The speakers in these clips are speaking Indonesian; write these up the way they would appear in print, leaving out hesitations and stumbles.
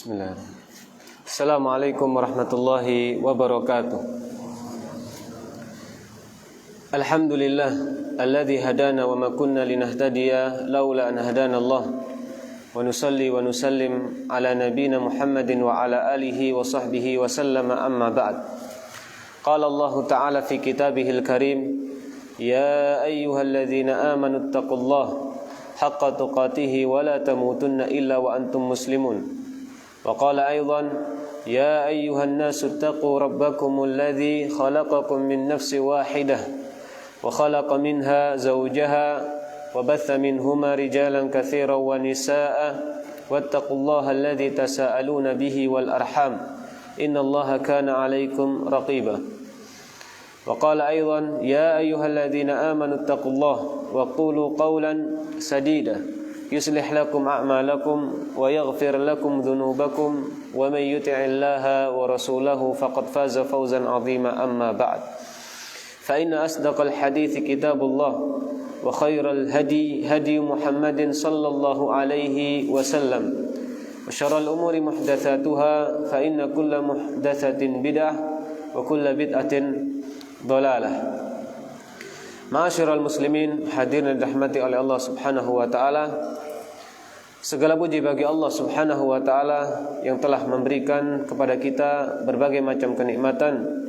Bismillah. Assalamualaikum warahmatullahi wabarakatuh. Alhamdulillah alladzi hadana wa ma kunna linahtadiya laula an hadana Allah. Wa nusalli wa nusallim ala nabiyyina Muhammadin wa ala alihi wa sahbihi wa sallama amma ba'd. Qala Allah ta'ala fi kitabihil karim, ya ayyuhalladzina amanu taqullaha haqqa tuqatih wa la tamutunna illa wa antum muslimun. وقال أيضا يا أيها الناس اتقوا ربكم الذي خلقكم من نفس واحدة وخلق منها زوجها وبث منهما رجالا كثيرا ونساء واتقوا الله الذي تساءلون به والأرحام إن الله كان عليكم رقيبا وقال أيضا يا أيها الذين آمنوا اتقوا الله وقولوا قولا سديدا يصلح لكم أعمالكم ويغفر لكم ذنوبكم ومن يطع الله ورسوله فقد فاز فوزا عظيما أما بعد فإن أصدق الحديث كتاب الله وخير الهدي هدي محمد صلى الله عليه وسلم وشر الأمور محدثاتها فإن كل محدثة بدعة وكل بدعة ضلالة. Ma'asyiral muslimin, hadirin dirahmati oleh Allah Subhanahu wa taala. Segala puji bagi Allah Subhanahu wa taala yang telah memberikan kepada kita berbagai macam kenikmatan.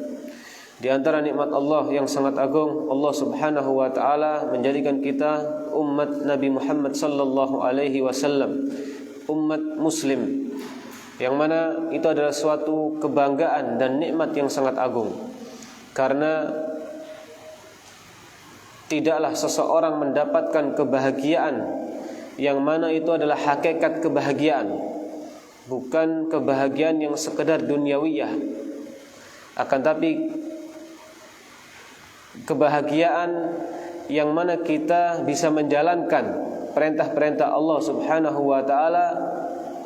Di antara nikmat Allah yang sangat agung, Allah Subhanahu wa taala menjadikan kita umat Nabi Muhammad sallallahu alaihi wasallam, umat muslim. Yang mana itu adalah suatu kebanggaan dan nikmat yang sangat agung. Karena tidaklah seseorang mendapatkan kebahagiaan yang mana itu adalah hakikat kebahagiaan, bukan kebahagiaan yang sekedar duniawiyah, akan tapi kebahagiaan yang mana kita bisa menjalankan perintah-perintah Allah Subhanahu wa taala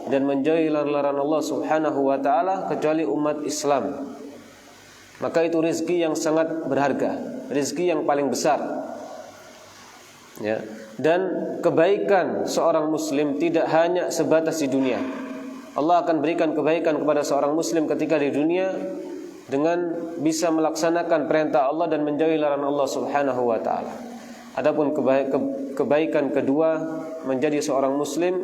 dan menjauhi larangan Allah Subhanahu wa taala kecuali umat Islam. Maka itu rezeki yang sangat berharga, rezeki yang paling besar. Ya. Dan kebaikan seorang muslim tidak hanya sebatas di dunia. Allah akan berikan kebaikan kepada seorang muslim ketika di dunia dengan bisa melaksanakan perintah Allah dan menjauhi larangan Allah Subhanahu wa taala. Adapun kebaikan kedua menjadi seorang muslim,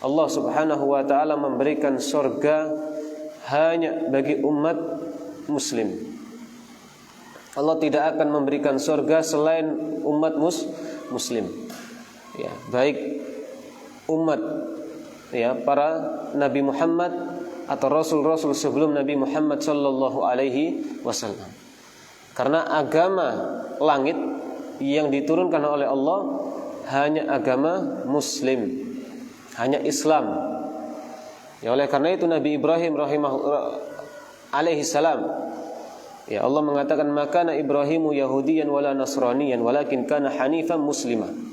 Allah Subhanahu wa taala memberikan surga hanya bagi umat muslim. Allah tidak akan memberikan surga selain umat muslim. Ya, baik umat ya para Nabi Muhammad atau rasul-rasul sebelum Nabi Muhammad sallallahu alaihi wasallam. Karena agama langit yang diturunkan oleh Allah hanya agama muslim, hanya Islam. Ya, oleh karena itu Nabi Ibrahim alaihi salam, ya Allah mengatakan makana Ibrahimu Yahudiyan wala Nasraniyan walakin kana hanifan musliman.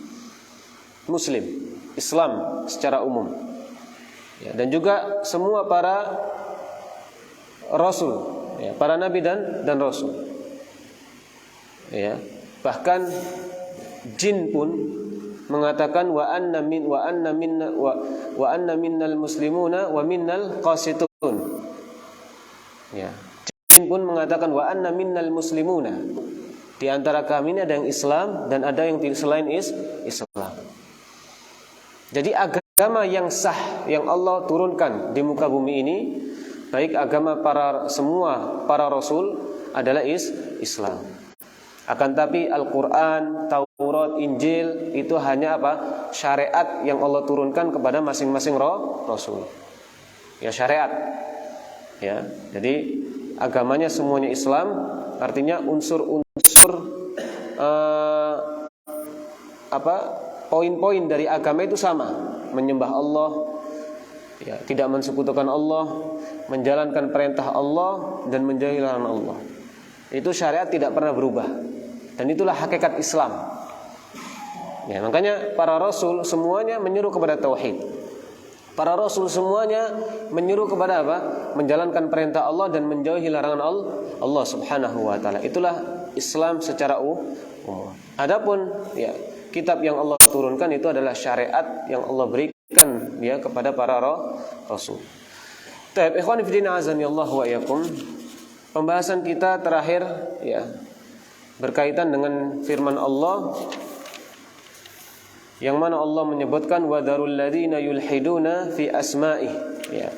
Muslim, Islam secara umum. Ya, dan juga semua para rasul, ya, para nabi dan rasul. Ya, bahkan jin pun mengatakan wa anna minnal muslimuna wa minnal qasitun. Ya. Pun mengatakan wa anna minnal muslimuna, di antara kami ini ada yang Islam dan ada yang selain Islam. Jadi agama yang sah yang Allah turunkan di muka bumi ini, baik agama semua para rasul adalah Islam. Akan tapi Al-Qur'an, Taurat, Injil itu hanya apa? Syariat yang Allah turunkan kepada masing-masing rasul. Ya, syariat. Ya, jadi agamanya semuanya Islam, artinya unsur-unsur poin-poin dari agama itu sama, menyembah Allah, ya, tidak mensekutukan Allah, menjalankan perintah Allah dan menjauhi larangan Allah. Itu syariat tidak pernah berubah, dan itulah hakikat Islam. Ya, makanya para rasul semuanya menyeru kepada tauhid. Para rasul semuanya menyuruh kepada apa? Menjalankan perintah Allah dan menjauhi larangan Allah Subhanahu wa taala. Itulah Islam secara umum. Adapun ya, kitab yang Allah turunkan itu adalah syariat yang Allah berikan ya kepada para rasul. Baik, ikhwan fillah azanillahu wa iyyakum. Pembahasan kita terakhir ya berkaitan dengan firman Allah yang mana Allah menyebutkan wadarul ladzina yulhiduna fi asma'i ya.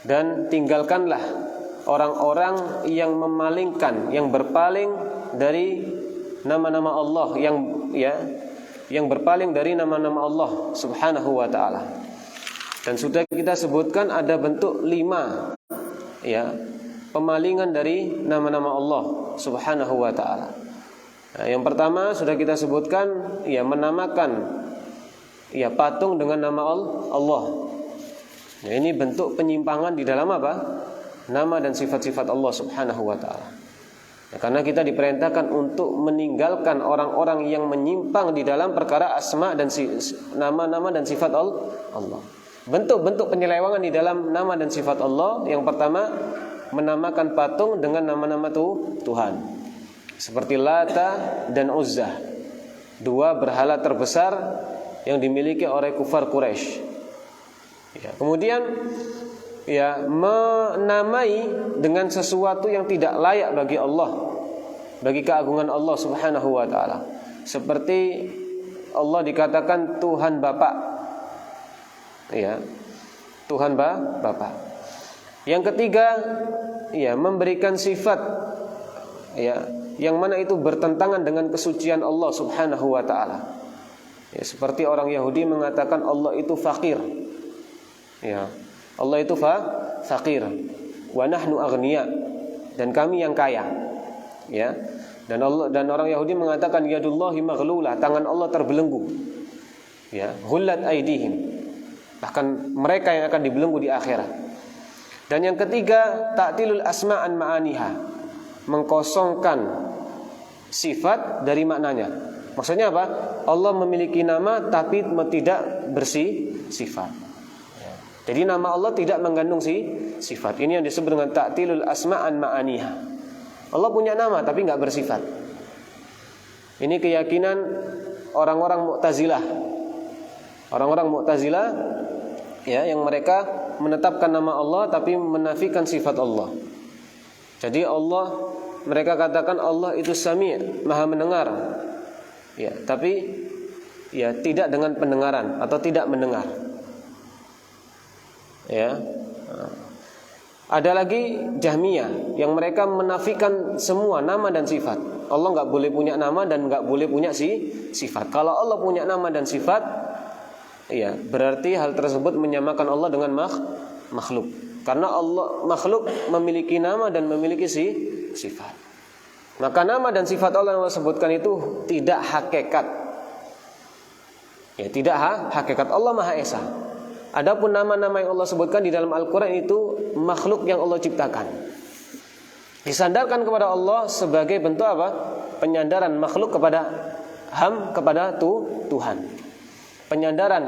Dan tinggalkanlah orang-orang yang memalingkan, yang berpaling dari nama-nama Allah, yang berpaling dari nama-nama Allah Subhanahu wa taala. Dan sudah kita sebutkan ada bentuk 5 ya, pemalingan dari nama-nama Allah Subhanahu wa taala. Nah, yang pertama sudah kita sebutkan ya, menamakan ya patung dengan nama Allah. Nah, ini bentuk penyimpangan di dalam apa? Nama dan sifat-sifat Allah Subhanahu wa taala. Ya, karena kita diperintahkan untuk meninggalkan orang-orang yang menyimpang di dalam perkara asma dan nama-nama dan sifat Allah. Bentuk-bentuk penyelewangan di dalam nama dan sifat Allah. Yang pertama, menamakan patung dengan nama-nama Tuhan. Seperti Lata dan Uzza, 2 berhala terbesar yang dimiliki oleh kufar Quraisy. Ya, kemudian ya, menamai dengan sesuatu yang tidak layak bagi Allah, bagi keagungan Allah Subhanahu wa taala. Seperti Allah dikatakan Tuhan Bapa. Ya, Tuhan Bapa. Yang ketiga, ya, memberikan sifat ya, yang mana itu bertentangan dengan kesucian Allah Subhanahu wa taala. Ya, seperti orang Yahudi mengatakan Allah itu fakir. Ya, Allah itu fakir. Wa nahnu aghnia, dan kami yang kaya. Ya. Dan orang Yahudi mengatakan yadullahi maghlulah, tangan Allah terbelenggu. Ya, ghullat aidihim. Bahkan mereka yang akan dibelenggu di akhirat. Dan yang ketiga, ta'tilul asma'an ma'aniha, mengkosongkan sifat dari maknanya. Maksudnya apa? Allah memiliki nama tapi tidak bersih sifat. Jadi nama Allah tidak mengandung sifat. Ini yang disebut dengan ta'tilul asma'an ma'aniha. Allah punya nama tapi enggak bersifat. Ini keyakinan orang-orang Mu'tazilah. Orang-orang Mu'tazilah ya, yang mereka menetapkan nama Allah tapi menafikan sifat Allah. Jadi mereka katakan Allah itu Sami', Maha mendengar. Ya, tapi ya tidak dengan pendengaran atau tidak mendengar. Ya. Ada lagi Jahmiyah yang mereka menafikan semua nama dan sifat. Allah enggak boleh punya nama dan enggak boleh punya sifat. Kalau Allah punya nama dan sifat, ya, berarti hal tersebut menyamakan Allah dengan makhluk. Karena Allah makhluk memiliki nama dan memiliki sifat. Maka nama dan sifat Allah yang Allah sebutkan itu tidak hakikat. Ya, tidak hakikat. Allah Maha Esa. Adapun nama-nama yang Allah sebutkan di dalam Al-Qur'an itu makhluk yang Allah ciptakan. Disandarkan kepada Allah sebagai bentuk apa? Penyandaran makhluk kepada kepada Tuhan. Penyandaran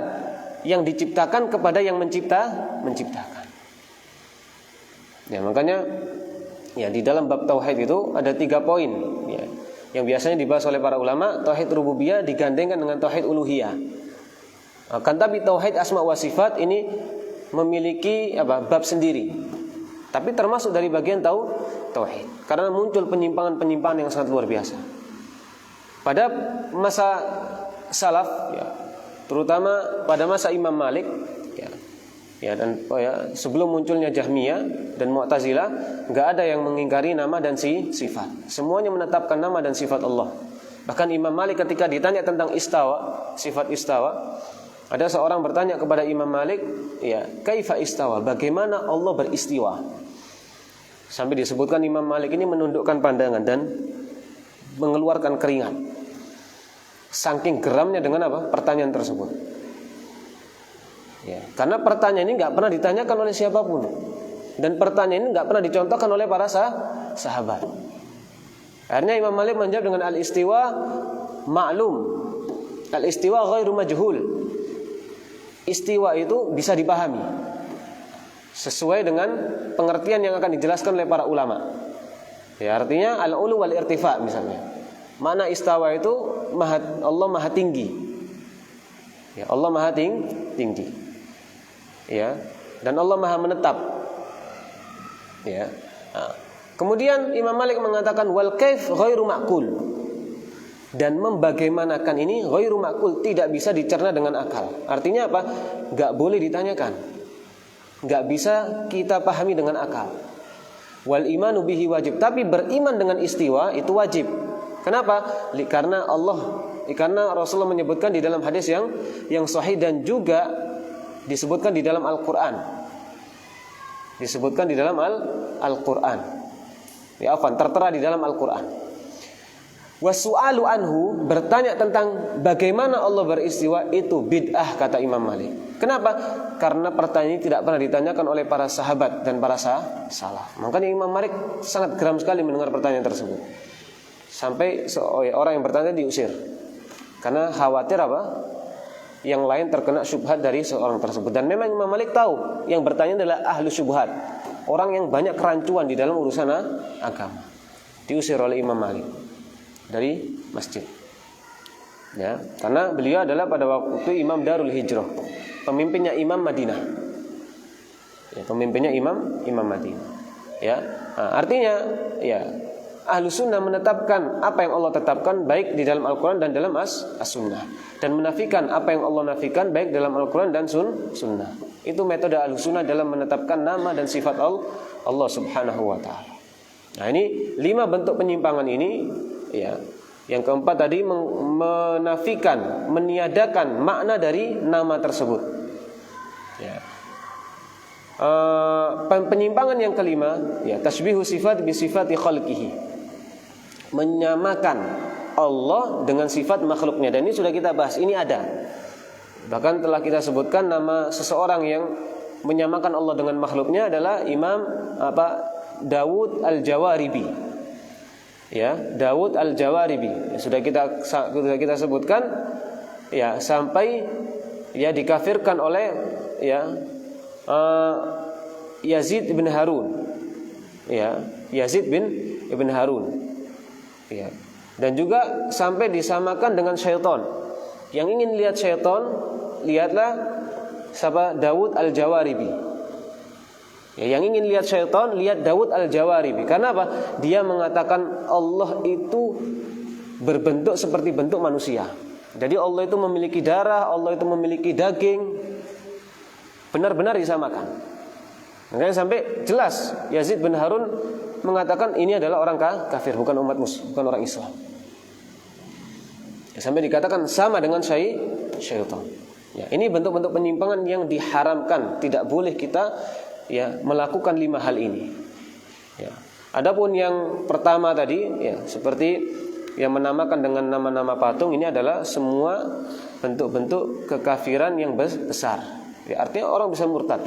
yang diciptakan kepada yang menciptakan. Ya, makanya ya di dalam bab tauhid itu ada 3 poin ya, yang biasanya dibahas oleh para ulama. Tauhid rububiyah digandengkan dengan tauhid uluhiyah. Akan tapi tauhid asma wa sifat ini memiliki bab sendiri. Tapi termasuk dari bagian tauhid. Karena muncul penyimpangan-penyimpangan yang sangat luar biasa. Pada masa salaf ya, terutama pada masa Imam Malik ya, dan sebelum munculnya Jahmiyah dan Mu'tazilah, enggak ada yang mengingkari nama dan sifat. Semuanya menetapkan nama dan sifat Allah. Bahkan Imam Malik ketika ditanya tentang istawa, sifat istawa, ada seorang bertanya kepada Imam Malik, ya, kaifa istawa? Bagaimana Allah beristiwa? Sampai disebutkan Imam Malik ini menundukkan pandangan dan mengeluarkan keringat. Saking geramnya dengan pertanyaan tersebut. Ya, karena pertanyaan ini enggak pernah ditanyakan oleh siapapun. Dan pertanyaan ini enggak pernah dicontohkan oleh para sahabat. Akhirnya Imam Malik menjawab dengan al-istiwa ma'lum. Al-istiwa ghairu majhul. Istiwa itu bisa dipahami sesuai dengan pengertian yang akan dijelaskan oleh para ulama. Ya, artinya al-ulu wal irtifa misalnya. Mana istawa itu Allah Maha tinggi. Ya, Allah Maha tinggi. Ya, dan Allah Maha menetap. Ya. Nah, kemudian Imam Malik mengatakan wal kaif ghairu ma'qul. Dan membagaimanakan ini ghairu ma'qul, tidak bisa dicerna dengan akal. Artinya apa? Enggak boleh ditanyakan. Enggak bisa kita pahami dengan akal. Wal imanu bihi wajib, tapi beriman dengan istiwa itu wajib. Kenapa? Karena Rasulullah menyebutkan di dalam hadis yang sahih dan juga disebutkan di dalam Al-Qur'an. Disebutkan di dalam Al-Qur'an. Ya, tertera di dalam Al-Qur'an. Wasu'alu anhu, bertanya tentang bagaimana Allah beristiwa itu bid'ah, kata Imam Malik. Kenapa? Karena pertanyaan ini tidak pernah ditanyakan oleh para sahabat dan para salaf. Makanya Imam Malik sangat geram sekali mendengar pertanyaan tersebut. Sampai orang yang bertanya diusir. Karena khawatir apa? Yang lain terkena syubhat dari seorang tersebut. Dan memang Imam Malik tahu yang bertanya adalah ahlu syubhat, orang yang banyak kerancuan di dalam urusan agama. Diusir oleh Imam Malik dari masjid. Ya, karena beliau adalah pada waktu itu Imam Darul Hijrah, pemimpinnya Imam Madinah. Ya, pemimpinnya Imam Madinah. Ya, nah, artinya ya Ahlu sunnah menetapkan apa yang Allah tetapkan baik di dalam Al-Quran dan dalam As-Sunnah, dan menafikan apa yang Allah nafikan baik dalam Al-Quran dan Sunnah. Itu metode ahlu sunnah dalam menetapkan nama dan sifat Allah subhanahu wa ta'ala. Nah, ini 5 bentuk penyimpangan ini. Ya, yang keempat tadi menafikan, meniadakan makna dari nama tersebut. Ya. Penyimpangan yang kelima, ya, tasbihu sifat bi sifati khalqihi, menyamakan Allah dengan sifat makhluknya. Dan ini sudah kita bahas, ini ada. Bahkan telah kita sebutkan nama seseorang yang menyamakan Allah dengan makhluknya adalah Imam Dawud Al-Jawaribi. Ya, Dawud Al-Jawaribi. Sudah kita sebutkan, ya, sampai ya dikafirkan oleh Yazid bin Harun. Ya, Yazid bin Harun. Ya. Dan juga sampai disamakan dengan syaitan. Yang ingin lihat syaitan, lihatlah siapa? Dawud Al-Jawaribi. Ya, yang ingin lihat syaitan, lihat Dawud Al-Jawaribi. Karena apa? Dia mengatakan Allah itu berbentuk seperti bentuk manusia. Jadi Allah itu memiliki darah, Allah itu memiliki daging. Benar-benar disamakan. Makanya sampai jelas Yazid bin Harun mengatakan ini adalah orang kafir, bukan umat muslim, bukan orang Islam. Ya, sampai dikatakan sama dengan syaitan. Ya, ini bentuk-bentuk penyimpangan yang diharamkan. Tidak boleh kita melakukan 5 hal ini. Ya. Adapun yang pertama tadi, ya, seperti yang menamakan dengan nama-nama patung, ini adalah semua bentuk-bentuk kekafiran yang besar. Ya, artinya orang bisa murtad.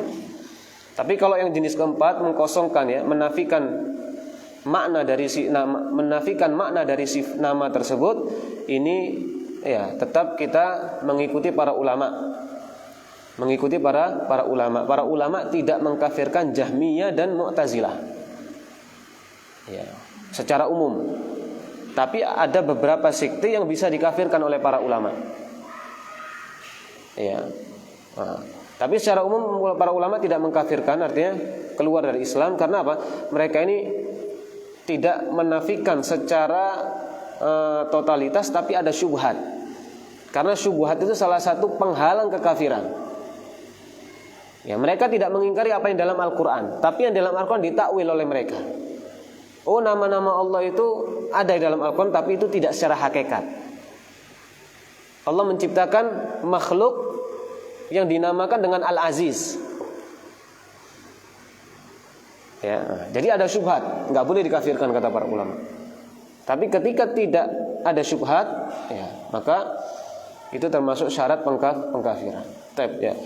Tapi kalau yang jenis keempat, mengkosongkan, ya, menafikan makna dari nama tersebut, ini ya tetap kita mengikuti para ulama. Mengikuti para ulama. Para ulama tidak mengkafirkan Jahmiyah dan Mu'tazilah. Ya, secara umum. Tapi ada beberapa sekte yang bisa dikafirkan oleh para ulama. Ya. Nah, tapi secara umum para ulama tidak mengkafirkan, artinya keluar dari Islam. Karena apa? Mereka ini tidak menafikan secara totalitas, tapi ada syubhat. Karena syubhat itu salah satu penghalang kekafiran. Ya, mereka tidak mengingkari apa yang dalam Al-Quran, tapi yang dalam Al-Quran ditakwil oleh mereka. Oh, nama-nama Allah itu ada di dalam Al-Quran, tapi itu tidak secara hakikat. Allah menciptakan makhluk yang dinamakan dengan Al-Aziz. Ya, jadi ada syubhat, nggak boleh dikafirkan kata para ulama. Tapi ketika tidak ada syubhat, ya, maka itu termasuk syarat pengkafiran. Ya.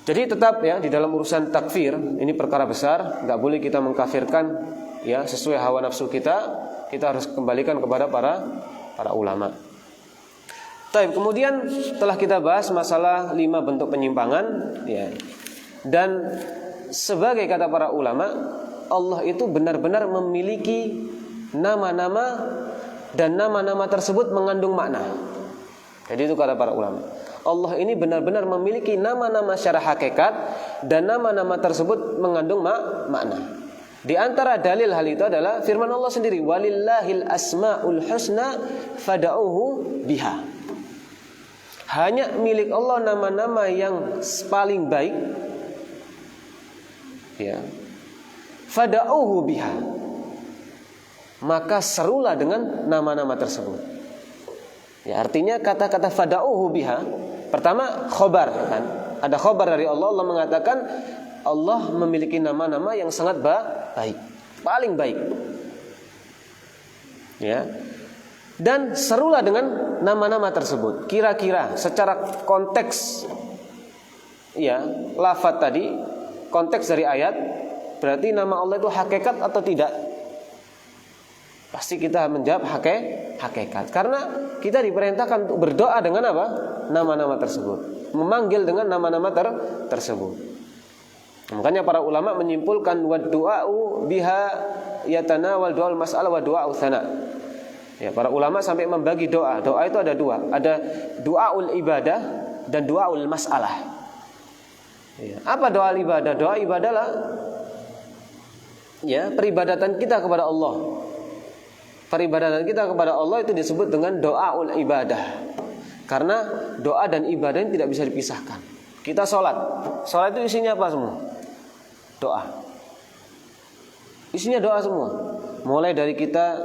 Jadi tetap, ya, di dalam urusan takfir ini perkara besar, nggak boleh kita mengkafirkan, ya, sesuai hawa nafsu kita. Kita harus kembalikan kepada para ulama. Kemudian setelah kita bahas masalah 5 bentuk penyimpangan, ya, dan sebagai kata para ulama, Allah itu benar-benar memiliki nama-nama, dan nama-nama tersebut mengandung makna. Jadi itu kata para ulama, Allah ini benar-benar memiliki nama-nama secara hakikat, dan nama-nama tersebut mengandung makna. Di antara dalil hal itu adalah firman Allah sendiri, walillahil asmaul husna fad'uhu biha. Hanya milik Allah nama-nama yang paling baik, ya. Fad'uhu biha. Maka serulah dengan nama-nama tersebut. Ya, artinya kata-kata fad'uhu biha, pertama khobar, kan? Ada khobar dari Allah. Allah mengatakan Allah memiliki nama-nama yang sangat baik, paling baik. Ya. Dan serulah dengan nama-nama tersebut. Kira-kira secara konteks, ya, lafaz tadi, konteks dari ayat, berarti nama Allah itu hakikat atau tidak? Pasti kita menjawab hakikat. Karena kita diperintahkan untuk berdoa dengan apa? Nama-nama tersebut. Memanggil dengan nama-nama tersebut. Makanya para ulama menyimpulkan wa du'a'u biha yatanawal du'al mas'alah wa du'a'u thana. Ya, para ulama sampai membagi doa. Doa itu ada dua. Ada du'aul ibadah dan du'aul mas'alah. Ya, apa doa ibadah? Doa ibadah lah, ya, peribadatan kita kepada Allah. Peribadatan kita kepada Allah itu disebut dengan doaul ibadah. Karena doa dan ibadah ini tidak bisa dipisahkan. Kita sholat. Sholat itu isinya apa semua? Doa. Isinya doa semua. Mulai dari kita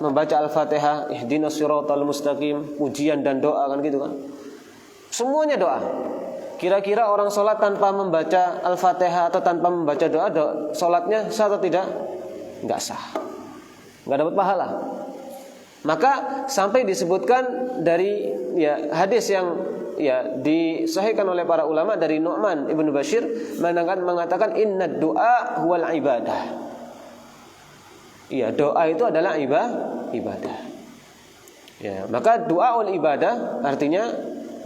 membaca Al-Fatihah, ihdinas siratal mustaqim, pujian dan doa, kan gitu kan. Semuanya doa. Kira-kira orang sholat tanpa membaca Al-Fatihah atau tanpa membaca doa, sholatnya sah atau tidak? Enggak sah. Enggak dapat pahala. Maka sampai disebutkan dari, ya, hadis yang, ya, disahihkan oleh para ulama dari Nu'man ibnu Bashir mengatakan inna du'a huwal ibadah. Iya, doa itu adalah ibadah. Ya, maka doaul ibadah artinya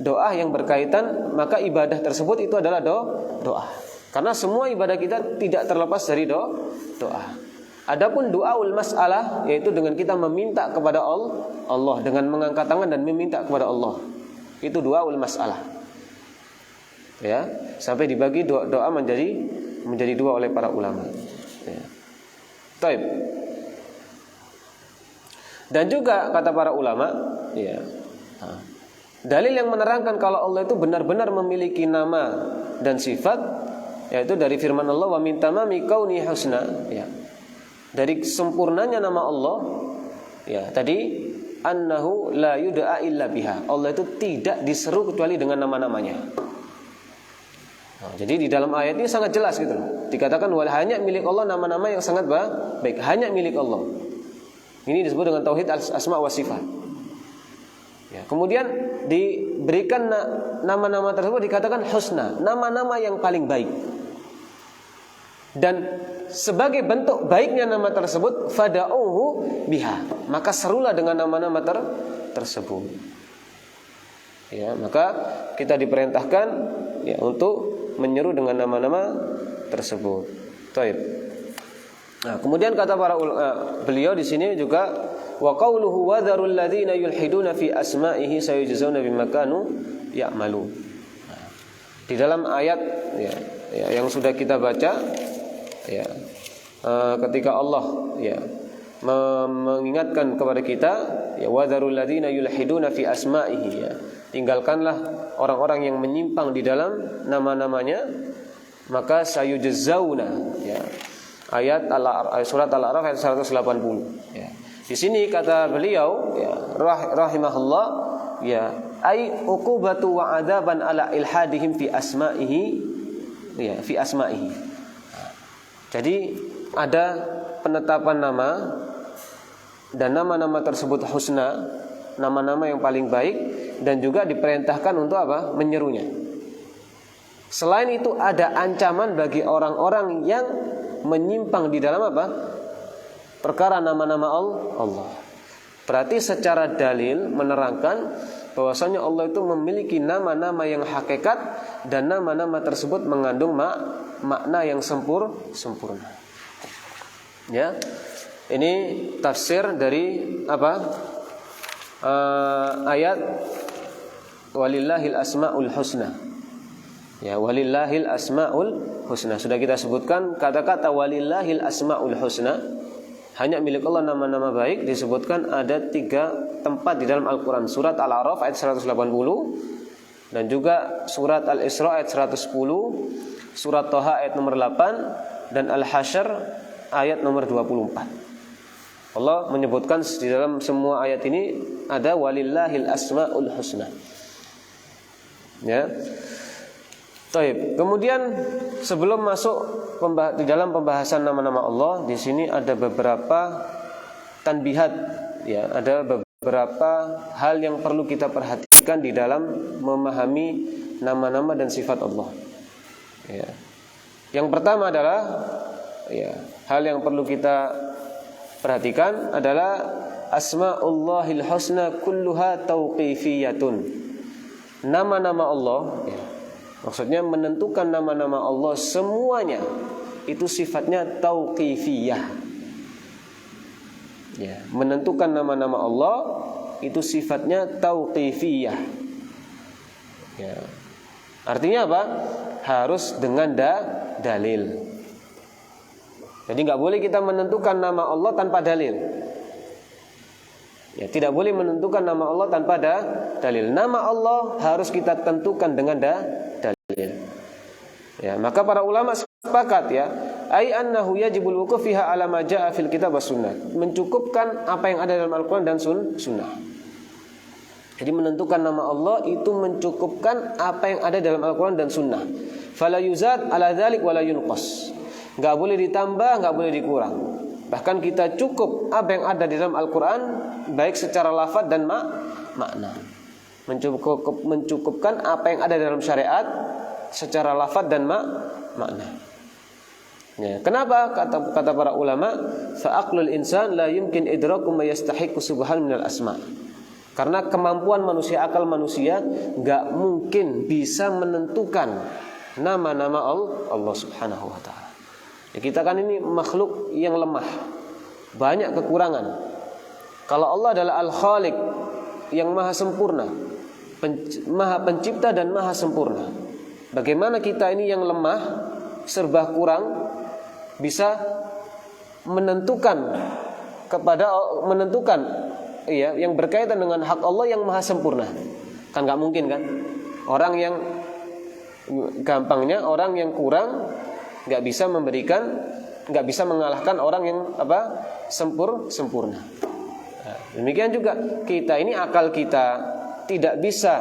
doa yang berkaitan, maka ibadah tersebut itu adalah doa. Karena semua ibadah kita tidak terlepas dari doa. Adapun doaul mas'alah, yaitu dengan kita meminta kepada Allah, dengan mengangkat tangan dan meminta kepada Allah. Itu doaul mas'alah. Ya, sampai dibagi doa menjadi dua oleh para ulama. Ya. Taib. Dan juga kata para ulama, ya, dalil yang menerangkan kalau Allah itu benar-benar memiliki nama dan sifat, yaitu dari firman Allah, wa min tamami kauni husna, ya. Dari sempurnanya nama Allah, ya, tadi annahu la yud'a illa biha. Allah itu tidak diseru kecuali dengan nama-namanya. Nah, jadi di dalam ayat ini sangat jelas gitu. Dikatakan hanya milik Allah nama-nama yang sangat baik, hanya milik Allah. Ini disebut dengan tauhid asma wa sifat. Ya, kemudian diberikan nama-nama tersebut dikatakan husna, nama-nama yang paling baik. Dan sebagai bentuk baiknya nama tersebut, fada'uhu biha, maka serulah dengan nama-nama tersebut. Ya, maka kita diperintahkan, ya, untuk menyeru dengan nama-nama tersebut. Taib. Nah, kemudian kata beliau di sini juga wa qauluhu wa dzarul ladzina yulhiduna fi asma'ihi sayujzauna bima kanu ya'malun. Nah, di dalam ayat, ya, yang sudah kita baca, ya, ketika Allah, ya, mengingatkan kepada kita, ya, wa dzarul ladzina yulhiduna fi asma'ihi, ya, tinggalkanlah orang-orang yang menyimpang di dalam nama-namanya, maka sayujzauna, ya. Ayat surat Al-A'raf ayat 180. Ya. Di sini kata beliau, ya, rahimahullah, ya, ai uqubatu wa adzaban ala ilhadihim fi asma'ihi, ya, fi asma'ihi. Jadi ada penetapan nama dan nama-nama tersebut husna, nama-nama yang paling baik, dan juga diperintahkan untuk apa? Menyerunya. Selain itu ada ancaman bagi orang-orang yang menyimpang di dalam apa? Perkara nama-nama Allah. Berarti secara dalil menerangkan bahwasanya Allah itu memiliki nama-nama yang hakikat dan nama-nama tersebut mengandung makna yang sempurna. Ya. Ini tafsir dari apa? Ayat walillahil asmaul husna. Ya, walillahil asmaul husna. Sudah kita sebutkan kata-kata walillahil asmaul husna, hanya milik Allah nama-nama baik, disebutkan ada 3 tempat di dalam Al-Quran. Surat Al-A'raf ayat 180, dan juga surat Al-Isra ayat 110, surat Thaha ayat nomor 8, dan Al-Hasyr ayat nomor 24. Allah menyebutkan di dalam semua ayat ini ada walillahil asmaul husna. Ya. Baik. Kemudian sebelum masuk di dalam pembahasan nama-nama Allah, di sini ada beberapa tanbihat, ya, ada beberapa hal yang perlu kita perhatikan di dalam memahami nama-nama dan sifat Allah. Ya. Yang pertama adalah, ya, hal yang perlu kita perhatikan adalah asmaullahil husna kulluha tauqifiyatun. Nama-nama Allah, ya, maksudnya menentukan nama-nama Allah semuanya itu sifatnya tauqifiyah. Ya, menentukan nama-nama Allah itu sifatnya tauqifiyah. Ya. Artinya apa? Harus dengan dalil. Jadi nggak boleh kita menentukan nama Allah tanpa dalil. Ya, tidak boleh menentukan nama Allah tanpa dalil. Nama Allah harus kita tentukan dengan dalil. Ya, maka para ulama sepakat, ya, ai annahu yajibul wuquf fiha ala ma jaa fil kitab was sunnah. Mencukupkan apa yang ada dalam Al-Qur'an dan sunnah. Jadi menentukan nama Allah itu mencukupkan apa yang ada dalam Al-Qur'an dan sunnah. Fala yuzad ala dzalik wala yunqas. Enggak boleh ditambah, enggak boleh dikurang. Bahkan kita cukup apa yang ada di dalam Al-Qur'an baik secara lafaz dan makna. Mencukupkan apa yang ada dalam syariat secara lafaz dan makna. Ya, kenapa kata para ulama fa'aqlul insan la yumkin idraku ma yastahiqu subhan minal asma. Karena kemampuan manusia, akal manusia enggak mungkin bisa menentukan nama-nama Allah Subhanahu wa taala. Ya, kita kan ini makhluk yang lemah, banyak kekurangan. Kalau Allah adalah Al-Khaliq yang maha sempurna, maha pencipta dan maha sempurna, bagaimana kita ini yang lemah, serba kurang, bisa menentukan ya, yang berkaitan dengan hak Allah yang maha sempurna? Kan nggak mungkin kan? Orang yang gampangnya, orang yang kurang nggak bisa memberikan, nggak bisa mengalahkan orang yang sempurna. Nah, demikian juga kita ini, akal kita tidak bisa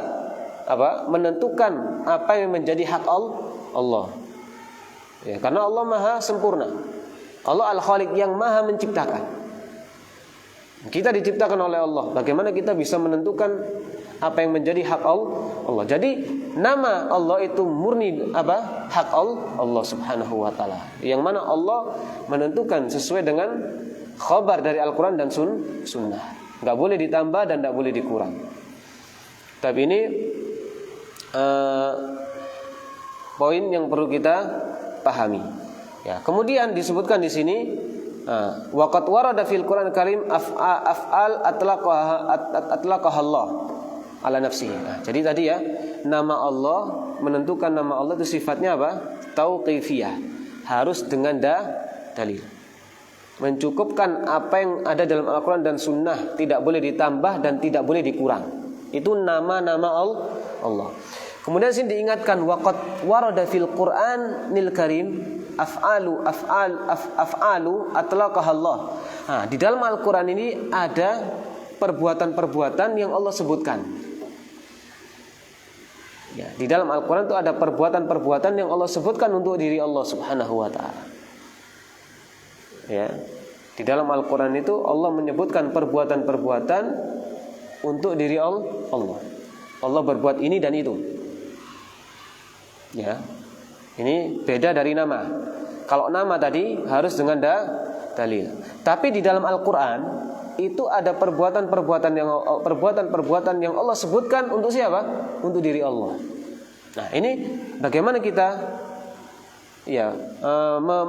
menentukan apa yang menjadi hak Allah. Ya, karena Allah maha sempurna. Allah Al-Khaliq yang maha menciptakan. Kita diciptakan oleh Allah. Bagaimana kita bisa menentukan apa yang menjadi hak Allah? Jadi nama Allah itu murni hak Allah Subhanahu wa taala. Yang mana Allah menentukan sesuai dengan khabar dari Al-Qur'an dan sunnah. Enggak boleh ditambah dan enggak boleh dikurang. Tapi ini poin yang perlu kita pahami. Ya, kemudian disebutkan di sini waqad warada fil Qur'an Karim af'al atlaqaha Allah ala nafsihi. Nah, jadi tadi ya, nama Allah, menentukan nama Allah itu sifatnya tauqifiyah. Harus dengan dalil. Mencukupkan apa yang ada dalam Al-Qur'an dan sunnah, tidak boleh ditambah dan tidak boleh dikurang. Itu nama-nama Allah. Kemudian sini diingatkan waqad warada fil Qur'anil Karim af'alu atlaqaha Allah. Nah, di dalam Al-Qur'an ini ada perbuatan-perbuatan yang Allah sebutkan. Ya, di dalam Al-Qur'an itu ada perbuatan-perbuatan yang Allah sebutkan untuk diri Allah Subhanahu wa taala. Ya. Di dalam Al-Qur'an itu Allah menyebutkan perbuatan-perbuatan untuk diri Allah. Allah berbuat ini dan itu. Ya. Ini beda dari nama. Kalau nama tadi harus dengan dalil. Tapi di dalam Al-Qur'an itu ada perbuatan-perbuatan yang Allah sebutkan untuk siapa? Untuk diri Allah. Nah, ini bagaimana kita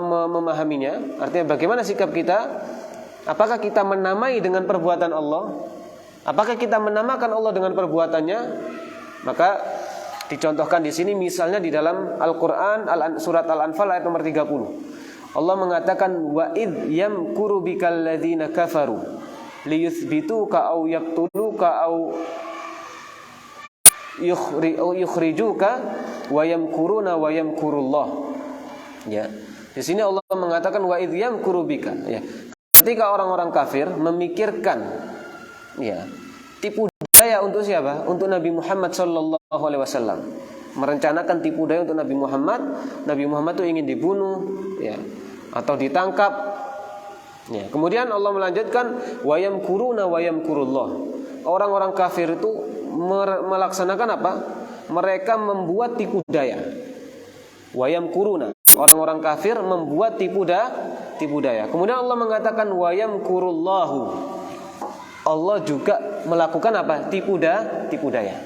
memahaminya? Artinya bagaimana sikap kita? Apakah kita menamai dengan perbuatan Allah? Apakah kita menamakan Allah dengan perbuatannya? Maka Dicontohkan di sini misalnya di dalam Al-Qur'an surat Al-Anfal ayat nomor 30. Allah mengatakan wa id yamkuru bikal ladzina kafaru liyuthbituka aw yaqtuluka aw yukhrijuka wa yamkuruna wa yamkurullah. Ya. Di sini Allah mengatakan wa id yamkuru bika, ya. Ketika orang-orang kafir memikirkan, ya, tipu daya untuk siapa? Untuk Nabi Muhammad sallallahu alaihi wasallam. Merencanakan tipu daya untuk Nabi Muhammad. Nabi Muhammad itu ingin dibunuh, ya, atau ditangkap. Ya. Kemudian Allah melanjutkan wa yamkuruna wa yamkurullah. Orang-orang kafir itu melaksanakan apa? Mereka membuat tipu daya. Wa yamkuruna. Orang-orang kafir membuat tipu daya. Kemudian Allah mengatakan wa yamkurullahu. Allah juga melakukan apa? Tipu daya.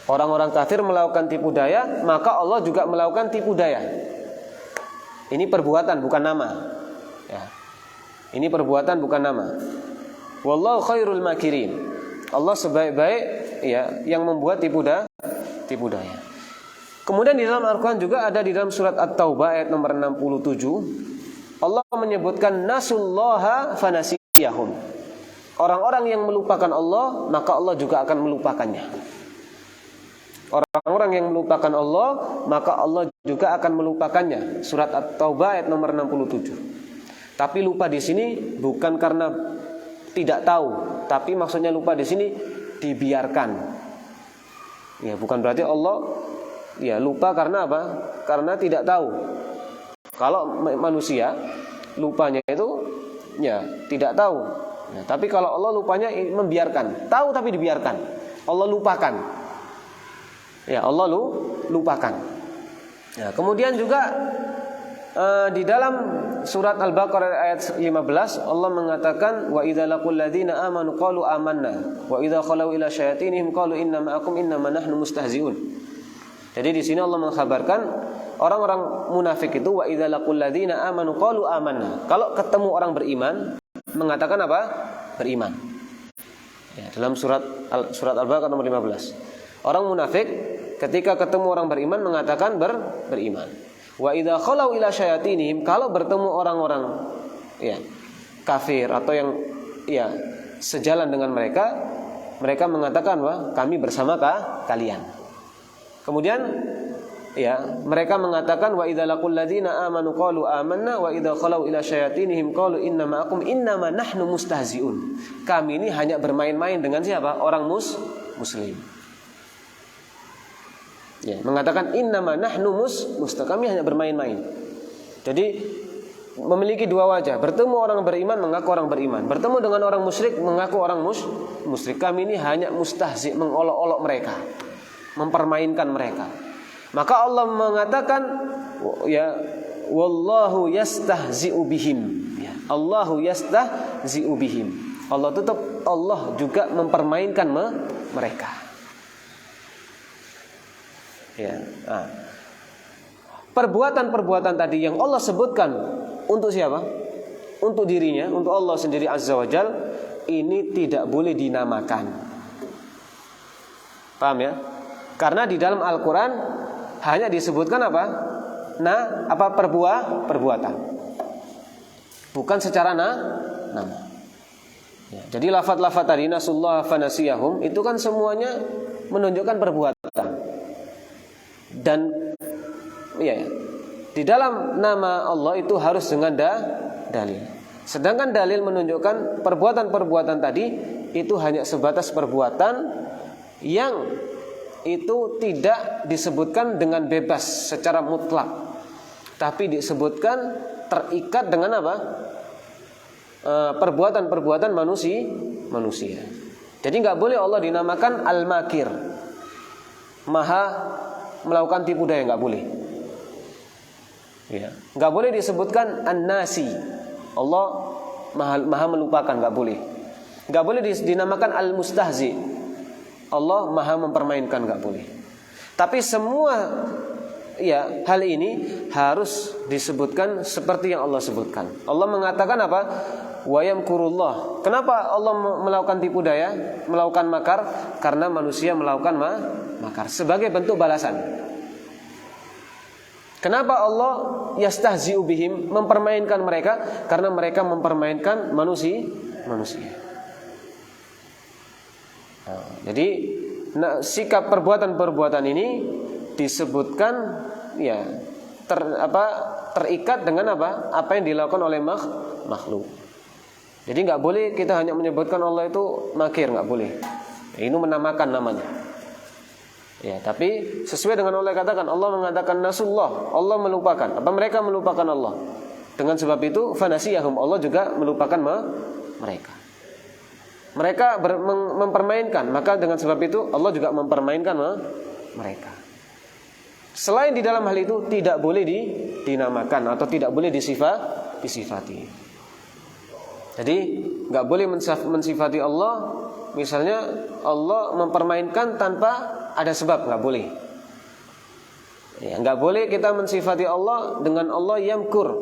Orang-orang kafir melakukan tipu daya, maka Allah juga melakukan tipu daya. Ini perbuatan bukan nama. Ya. Ini perbuatan bukan nama. Wallahu khairul makirin. Allah sebaik-baik, ya, yang membuat tipu daya. Kemudian di dalam Al-Quran juga ada di dalam surat At-Taubah ayat nomor 67, Allah menyebutkan nasullaha fanasiyahum. Orang-orang yang melupakan Allah, maka Allah juga akan melupakannya. Orang-orang yang melupakan Allah, maka Allah juga akan melupakannya. Surat At-Taubah ayat nomor 67. Tapi lupa di sini bukan karena tidak tahu, tapi maksudnya lupa di sini dibiarkan. Ya, bukan berarti Allah ya lupa karena apa? Karena tidak tahu. Kalau manusia lupanya itu ya tidak tahu. Ya, tapi kalau Allah lupanya membiarkan. Tahu tapi dibiarkan. Allah lupakan. Ya, Allah lupakan. Ya, kemudian juga di dalam surat Al-Baqarah ayat 15 Allah mengatakan wa idza laqul ladzina amanu qalu amanna wa idza khalau ila syayatinihim qalu inna ma'akum innama nahnu mustahzi'un. Jadi di sini Allah mengkhabarkan orang-orang munafik itu wa idza laqul ladzina amanu qalu amanna. Kalau ketemu orang beriman mengatakan apa? Beriman. Ya, dalam surat Al-Baqarah nomor 15. Orang munafik ketika ketemu orang beriman mengatakan beriman. Wa idza khalau ila syayatinihim, kalau bertemu orang-orang ya kafir atau yang ya sejalan dengan mereka mengatakan wah kami bersama kalian. Kemudian ya mereka mengatakan wa idza laqul ladzina amanu qalu amanna wa idza khalau ila syayatinihim qalu inna ma'akum innama nahnu mustahzi'un. Kami ini hanya bermain-main dengan siapa? Orang muslim. Ya, mengatakan innama nahnu kami hanya bermain-main. Jadi memiliki dua wajah. Bertemu orang beriman mengaku orang beriman. Bertemu dengan orang musyrik mengaku orang musyrik. Kami ini hanya mustahzi, mengolok-olok mereka, mempermainkan mereka. Maka Allah mengatakan ya wallahu yastahzi'u bihim. Ya, Allahu yastahzi'u bihim. Allah juga mempermainkan mereka. Ya. Nah. Perbuatan-perbuatan tadi yang Allah sebutkan untuk siapa? Untuk dirinya, untuk Allah sendiri Azza wa Jal, ini tidak boleh dinamakan. Paham ya? Karena di dalam Al-Quran hanya disebutkan apa? Perbuatan. Bukan secara nama. Ya, jadi lafaz-lafaz tadi nasullah fanasiyahum itu kan semuanya menunjukkan perbuatan. Dan ya, di dalam nama Allah itu harus dengan dalil. Sedangkan dalil menunjukkan perbuatan-perbuatan tadi itu hanya sebatas perbuatan yang itu tidak disebutkan dengan bebas secara mutlak, tapi disebutkan terikat dengan apa? Perbuatan-perbuatan manusia. Jadi nggak boleh Allah dinamakan Al-Makir, Maha melakukan tipu daya, nggak boleh. Ya, nggak boleh disebutkan An-Nasi, Allah maha melupakan, nggak boleh. Nggak boleh dinamakan Al-Mustahzi, Allah maha mempermainkan, nggak boleh. Tapi semua ya hal ini harus disebutkan seperti yang Allah sebutkan. Allah mengatakan apa? Wa yamkurullah. Kenapa Allah melakukan tipu daya, melakukan makar? Karena manusia melakukan makar sebagai bentuk balasan. Kenapa Allah yastahzi'u bihim, mempermainkan mereka? Karena mereka mempermainkan manusia. Jadi sikap perbuatan-perbuatan ini disebutkan ya terikat dengan apa yang dilakukan oleh makhluk. Jadi nggak boleh kita hanya menyebutkan Allah itu makir, nggak boleh. Ini menamakan namanya. Ya, tapi sesuai dengan Allah katakan, Allah mengatakan nasullah, Allah melupakan. Apa mereka melupakan Allah? Dengan sebab itu fanasiyahum, Allah juga melupakan mereka. Mereka mempermainkan, maka dengan sebab itu Allah juga mempermainkan mereka. Selain di dalam hal itu tidak boleh dinamakan atau tidak boleh disifati. Jadi nggak boleh mensifati Allah. Misalnya Allah mempermainkan tanpa ada sebab, nggak boleh. Ya, nggak boleh kita mensifati Allah dengan Allah yamkur.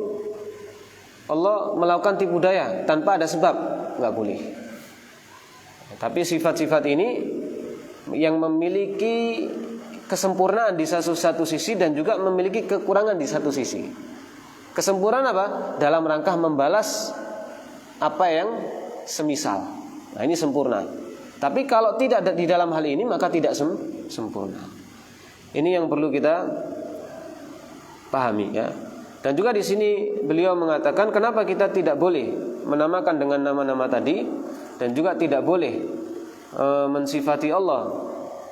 Allah melakukan tipu daya tanpa ada sebab, nggak boleh. Tapi sifat-sifat ini yang memiliki kesempurnaan di satu sisi dan juga memiliki kekurangan di satu sisi. Kesempurnaan apa? Dalam rangka membalas apa yang semisal. Nah, ini sempurna. Tapi kalau tidak di dalam hal ini maka tidak sempurna. Ini yang perlu kita pahami ya. Dan juga di sini beliau mengatakan kenapa kita tidak boleh menamakan dengan nama-nama tadi dan juga tidak boleh mensifati Allah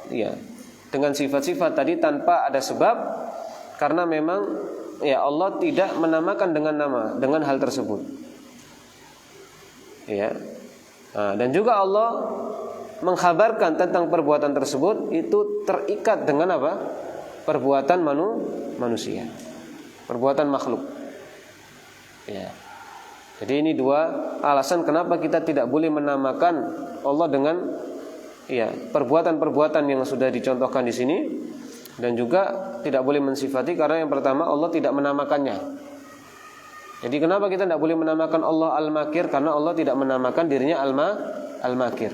ya dengan sifat-sifat tadi tanpa ada sebab, karena memang ya Allah tidak menamakan dengan hal tersebut. Ya. Nah, dan juga Allah mengkhabarkan tentang perbuatan tersebut itu terikat dengan apa? Perbuatan manusia, perbuatan makhluk. Ya. Jadi ini dua alasan kenapa kita tidak boleh menamakan Allah dengan ya perbuatan-perbuatan yang sudah dicontohkan di sini, dan juga tidak boleh mensifati karena yang pertama Allah tidak menamakannya. Jadi kenapa kita tidak boleh menamakan Allah Al-Makir? Karena Allah tidak menamakan dirinya Al-Makir.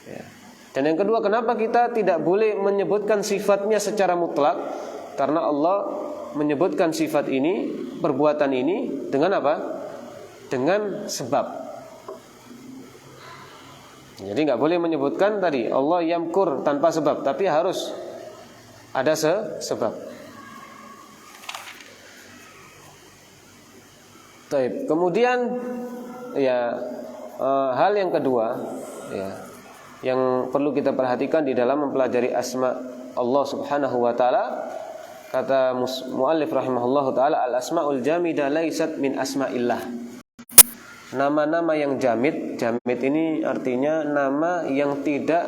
Ya. Dan yang kedua, kenapa kita tidak boleh menyebutkan sifatnya secara mutlak? Karena Allah menyebutkan sifat ini, perbuatan ini dengan apa? Dengan sebab. Jadi nggak boleh menyebutkan tadi Allah yamkur tanpa sebab, tapi harus ada sebab. Baik. Kemudian ya hal yang kedua ya yang perlu kita perhatikan di dalam mempelajari asma Allah Subhanahu wa taala, kata muallif rahimahullahu taala, al asmaul jamidah laisat min asmaillah. Nama-nama yang jamid ini artinya nama yang tidak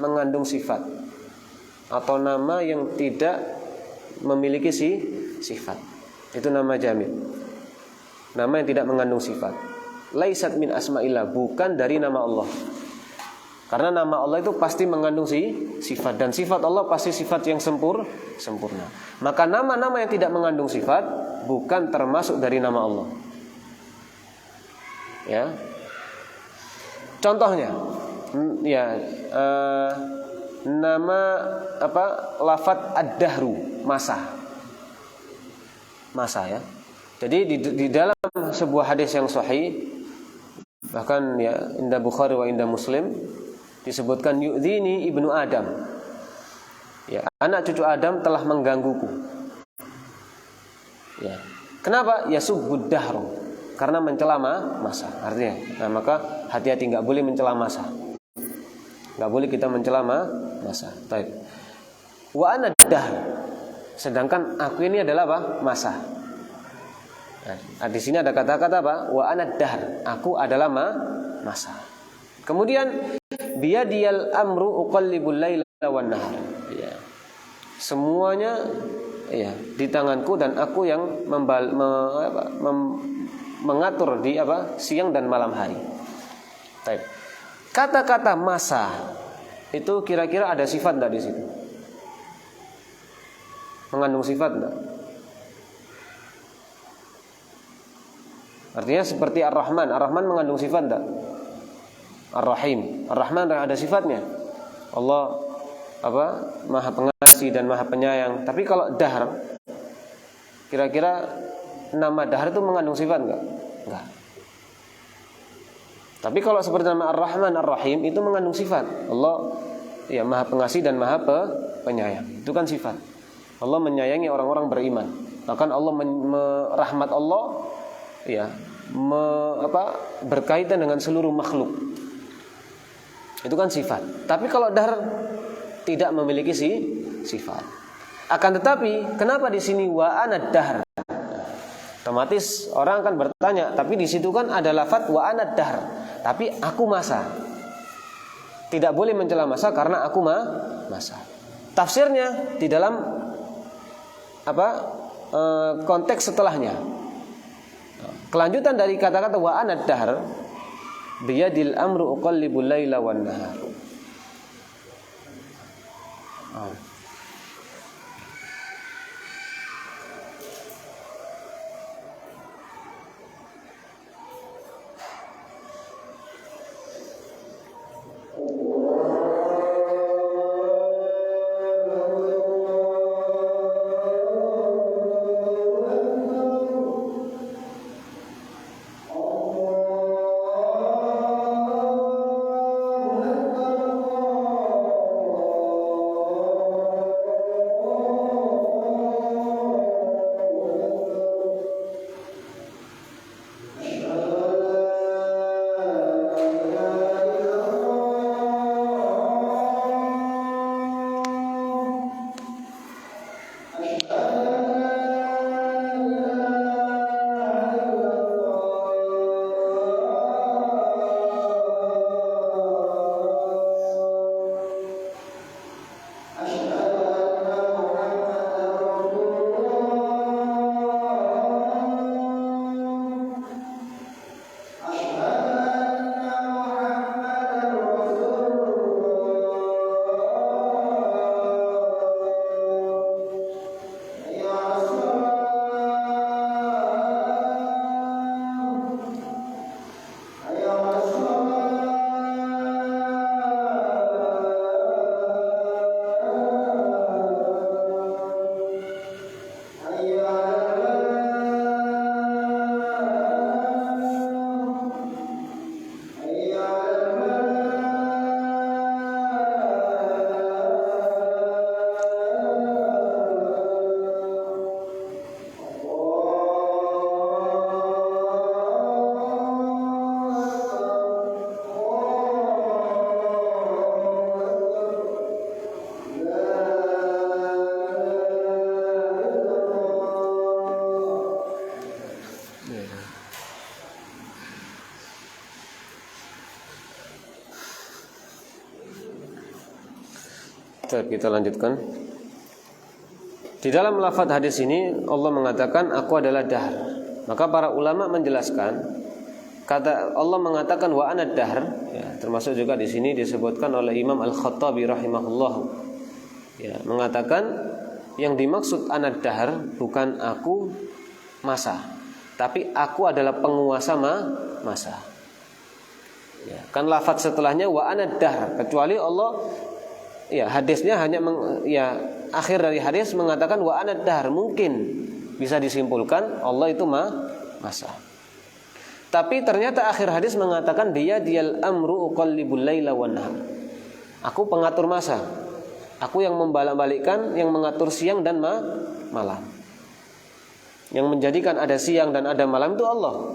mengandung sifat atau nama yang tidak memiliki sifat. Itu nama jamid. Nama yang tidak mengandung sifat. Laisat min asma'illah, bukan dari nama Allah. Karena nama Allah itu pasti mengandung sifat, dan sifat Allah pasti sifat yang sempurna. Maka nama-nama yang tidak mengandung sifat bukan termasuk dari nama Allah. Ya. Contohnya ya nama lafadz ad-dahru, masa ya. Jadi di dalam sebuah hadis yang sahih, bahkan ya inda Bukhari wa inda Muslim, disebutkan yu'dhini ibnu Adam. Ya, anak cucu Adam telah menggangguku. Ya. Kenapa? Yasubbud dahru. Karena mencela masa. Artinya, nah maka hati-hati, enggak boleh mencela masa. Enggak boleh kita mencela masa. Baik. Wa ana dahr. Sedangkan aku ini adalah apa? Masa. Nah, di sini ada kata-kata apa? Wa ana dahr. Aku adalah masa. Kemudian biyadiyal amru uqallibul laila wan nahar. Ya. Semuanya ya di tanganku dan aku yang mengatur di siang dan malam hari. Baik. Kata-kata masa itu kira-kira ada sifat enggak di situ? Mengandung sifat enggak? Artinya seperti Ar-Rahman. Ar-Rahman mengandung sifat enggak? Ar-Rahim. Ar-Rahman ada sifatnya. Allah Maha Pengasih dan Maha Penyayang. Tapi kalau Dahr, kira-kira nama Dahr itu mengandung sifat enggak? Enggak. Tapi kalau seperti nama Ar-Rahman Ar-Rahim itu mengandung sifat. Allah ya Maha Pengasih dan Maha Penyayang. Itu kan sifat. Allah menyayangi orang-orang beriman. Bahkan Allah rahmat Allah ya berkaitan dengan seluruh makhluk. Itu kan sifat. Tapi kalau Dahr tidak memiliki sifat. Akan tetapi kenapa di sini wa ana dahr? Otomatis orang akan bertanya, tapi di situ kan ada lafaz wa ana dahr, tapi aku masa. Tidak boleh mencela masa karena aku masa. Tafsirnya di dalam konteks setelahnya. Kelanjutan dari kata-kata wa ana dahr, biyadil amru uqallibul laila wan nahar. Kita lanjutkan. Di dalam lafaz hadis ini Allah mengatakan aku adalah dahr. Maka para ulama menjelaskan kata Allah mengatakan wa ana dahr ya, termasuk juga di sini disebutkan oleh Imam Al-Khattabi rahimahullah ya, mengatakan yang dimaksud ana dahr bukan aku masa, tapi aku adalah penguasa masa. Ya, kan lafaz setelahnya wa ana dahr, kecuali Allah ya hadisnya hanya akhir dari hadis mengatakan wa ana dahr, mungkin bisa disimpulkan Allah itu masa. Tapi ternyata akhir hadis mengatakan biyadil amru uqallibul laila wan nahar. Aku pengatur masa. Aku yang membalak-balikkan, yang mengatur siang dan malam. Yang menjadikan ada siang dan ada malam itu Allah.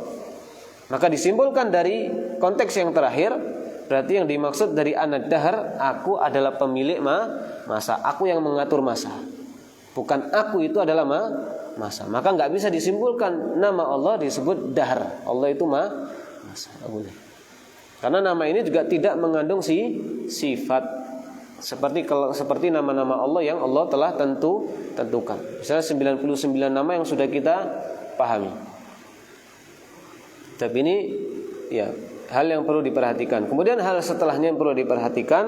Maka disimpulkan dari konteks yang terakhir, berarti yang dimaksud dari ana dahr, aku adalah pemilik masa, aku yang mengatur masa. Bukan aku itu adalah masa. Maka enggak bisa disimpulkan nama Allah disebut dahr. Allah itu masa. Boleh. Karena nama ini juga tidak mengandung sifat. Seperti nama-nama Allah yang Allah telah tentukan. Misalnya 99 nama yang sudah kita pahami. Tapi ini ya hal yang perlu diperhatikan. Kemudian hal setelahnya yang perlu diperhatikan,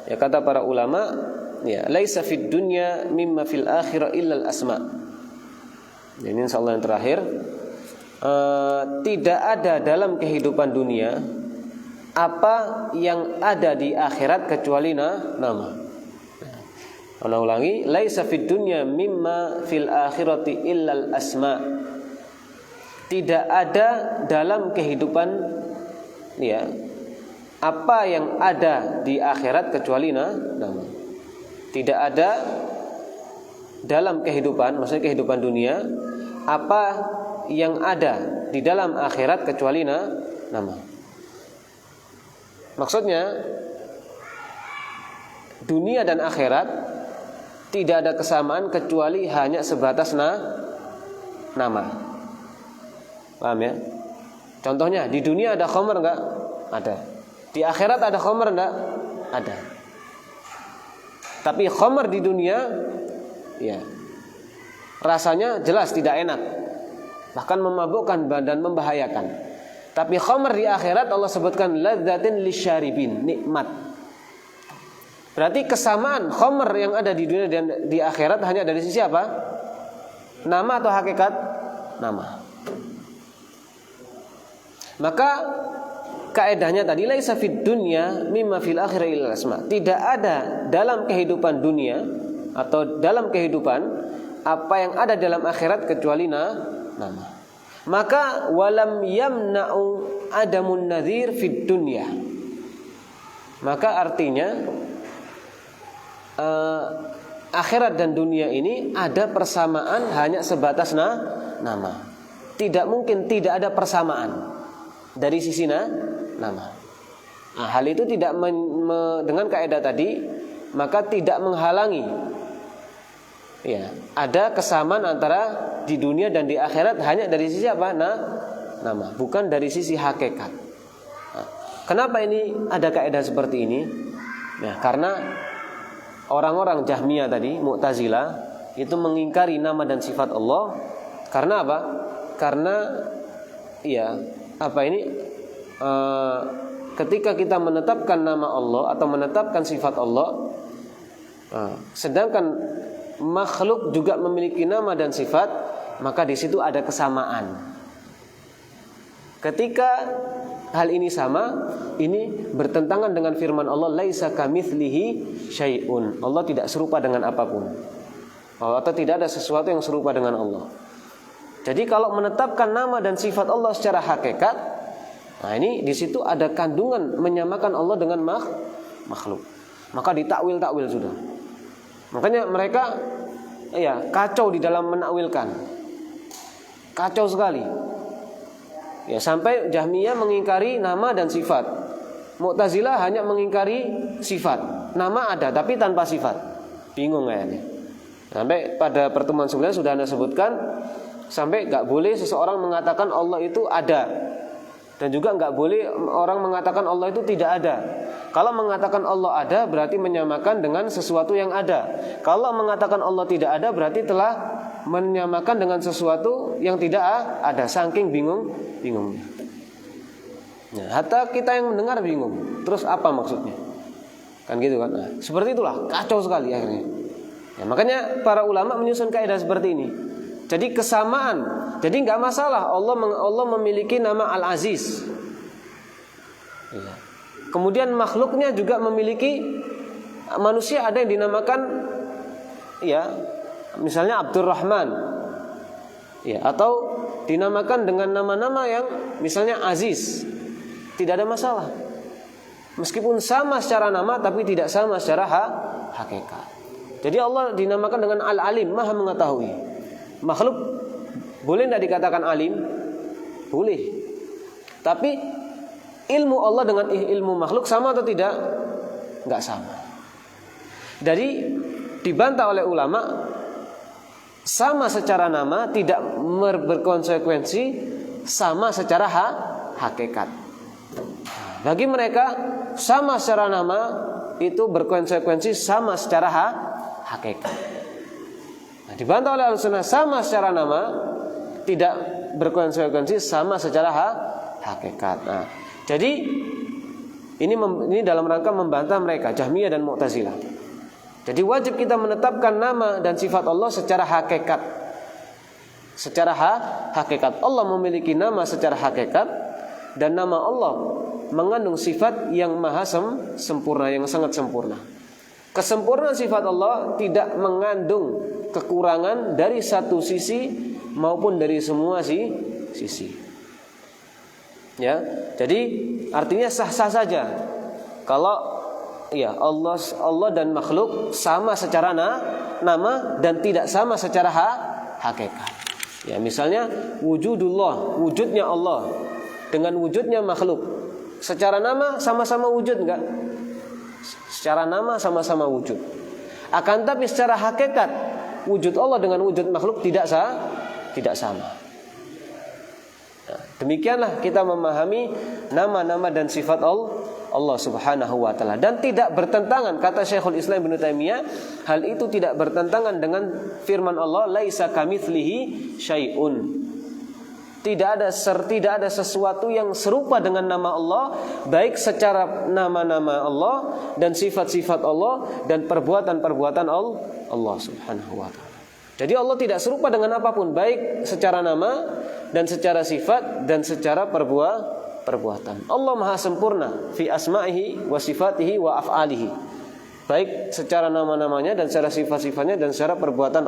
ya kata para ulama, ya, laisa fid dunya mimma fil akhirah illa al asma. Ini insyaallah yang terakhir. Tidak ada dalam kehidupan dunia apa yang ada di akhirat kecuali nama. Ana ulangi, laisa fid dunya mimma fil akhirati illa al asma. Tidak ada dalam kehidupan ya apa yang ada di akhirat kecuali nama. Tidak ada dalam kehidupan, maksudnya kehidupan dunia, apa yang ada di dalam akhirat kecuali nama. Maksudnya dunia dan akhirat tidak ada kesamaan kecuali hanya sebatas nama. Paham ya? Contohnya di dunia ada khamr enggak? Ada. Di akhirat ada khamr enggak? Ada. Tapi khamr di dunia ya rasanya jelas tidak enak, bahkan memabukkan dan membahayakan. Tapi khamr di akhirat Allah sebutkan ladzatin lisyaribin, nikmat. Berarti kesamaan khamr yang ada di dunia dan di akhirat hanya dari sisi apa? Nama atau hakikat? Nama. Maka kaedahnya tadi laisa fid dunya mimma fil akhirah illa asma. Tidak ada dalam kehidupan dunia atau dalam kehidupan apa yang ada dalam akhirat kecuali nama. Maka walam yamna'u adamun nadhir fid dunya. Maka artinya akhirat dan dunia ini ada persamaan hanya sebatas nama. Tidak mungkin tidak ada persamaan dari sisi nama. Nah, hal itu tidak dengan kaidah tadi maka tidak menghalangi ya ada kesamaan antara di dunia dan di akhirat hanya dari sisi apa? Nama, bukan dari sisi hakikat. Nah, kenapa ini ada kaidah seperti ini? Nah, karena orang-orang Jahmiyah tadi, Mu'tazilah itu mengingkari nama dan sifat Allah. Karena apa? Karena ya ketika kita menetapkan nama Allah atau menetapkan sifat Allah, sedangkan makhluk juga memiliki nama dan sifat, maka di situ ada kesamaan. Ketika hal ini sama, ini bertentangan dengan firman Allah, laisa kamitslihi syai'un. Allah tidak serupa dengan apapun. Atau tidak ada sesuatu yang serupa dengan Allah. Jadi kalau menetapkan nama dan sifat Allah secara hakikat, nah ini di situ ada kandungan menyamakan Allah dengan makhluk. Maka ditakwil-takwil sudah. Makanya mereka ya kacau di dalam menakwilkan. Kacau sekali. Ya sampai Jahmiyah mengingkari nama dan sifat. Mu'tazilah hanya mengingkari sifat. Nama ada tapi tanpa sifat. Bingung kayaknya. Sampai pada pertemuan sebelumnya sudah Anda sebutkan, sampai enggak boleh seseorang mengatakan Allah itu ada. Dan juga enggak boleh orang mengatakan Allah itu tidak ada. Kalau mengatakan Allah ada berarti menyamakan dengan sesuatu yang ada. Kalau mengatakan Allah tidak ada berarti telah menyamakan dengan sesuatu yang tidak ada. Saking bingungnya. Nah, hatta kita yang mendengar bingung. Terus apa maksudnya? Kan gitu kan? Nah, seperti itulah, kacau sekali akhirnya. Ya, makanya para ulama menyusun kaidah seperti ini. Jadi kesamaan. Jadi enggak masalah Allah memiliki nama Al-Aziz. Ya. Kemudian makhluknya juga memiliki, manusia ada yang dinamakan ya, misalnya Abdurrahman. Ya, atau dinamakan dengan nama-nama yang misalnya Aziz. Tidak ada masalah. Meskipun sama secara nama tapi tidak sama secara hakikat. Jadi Allah dinamakan dengan Al-Alim, Maha mengetahui. Makhluk boleh tidak dikatakan alim? Boleh. Tapi ilmu Allah dengan ilmu makhluk sama atau tidak? Enggak sama. Jadi dibantah oleh ulama, sama secara nama tidak berkonsekuensi sama secara hakikat. Bagi mereka sama secara nama itu berkonsekuensi sama secara hakikat. Nah, dibantah oleh Ahlussunnah sama secara nama tidak berkonsekuensi sama secara hakikat. Nah, jadi ini dalam rangka membantah mereka Jahmiyah dan Mu'tazilah. Jadi wajib kita menetapkan nama dan sifat Allah secara hakikat. Secara hakikat Allah memiliki nama secara hakikat, dan nama Allah mengandung sifat yang maha sempurna, yang sangat sempurna. Kesempurnaan sifat Allah tidak mengandung kekurangan dari satu sisi maupun dari semua sisi. Ya, jadi artinya sah-sah saja kalau ya Allah dan makhluk sama secara nama dan tidak sama secara hakikat. Ya, misalnya wujudullah, wujudnya Allah dengan wujudnya makhluk. Secara nama sama-sama wujud enggak? Secara nama sama-sama wujud. Akan tapi secara hakikat wujud Allah dengan wujud makhluk tidak sama. Nah, demikianlah kita memahami nama-nama dan sifat Allah Subhanahu wa taala, dan tidak bertentangan, kata Syekhul Islam Ibnu Taimiyah, hal itu tidak bertentangan dengan firman Allah, laisa kamitslihi syai'un. Tidak ada sesuatu yang serupa dengan nama Allah, baik secara nama-nama Allah dan sifat-sifat Allah dan perbuatan-perbuatan Allah Subhanahu wa taala. Jadi Allah tidak serupa dengan apapun, baik secara nama dan secara sifat dan secara perbuatan. Allah maha sempurna fi asma'ihi wa sifatihi wa af'alihi, baik secara nama-namanya dan secara sifat-sifatnya dan secara perbuatan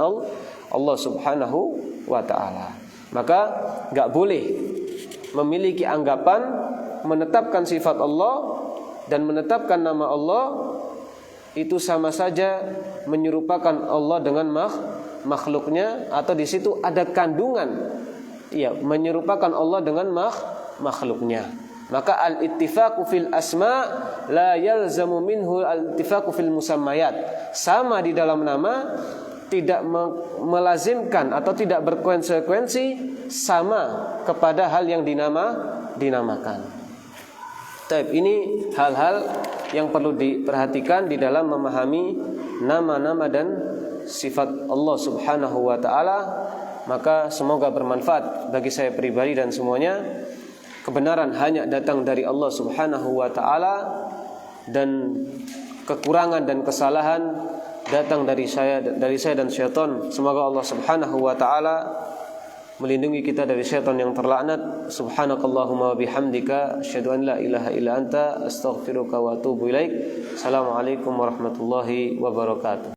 Allah Subhanahu wa ta'ala. Maka gak boleh memiliki anggapan menetapkan sifat Allah dan menetapkan nama Allah itu sama saja menyerupakan Allah dengan makhluknya, atau di situ ada kandungan menyerupakan Allah dengan makhluknya. Maka al-ittifaqu fil asma la yalzamu minhu al-ittifaqu fil musammayat. Sama di dalam nama tidak melazimkan atau tidak berkonsekuensi sama kepada hal yang dinamakan. Tapi ini hal-hal yang perlu diperhatikan di dalam memahami nama-nama dan sifat Allah Subhanahu wa ta'ala. Maka semoga bermanfaat bagi saya pribadi dan semuanya. Kebenaran hanya datang dari Allah Subhanahu wa ta'ala, dan kekurangan dan kesalahan datang dari saya dan syaitan. Semoga Allah Subhanahu wa ta'ala melindungi kita dari syaitan yang terlaknat. Subhanakallahumma wa bihamdika asyhadu an la ilaha illa anta astaghfiruka wa atubu ilaik. Assalamualaikum warahmatullahi wabarakatuh.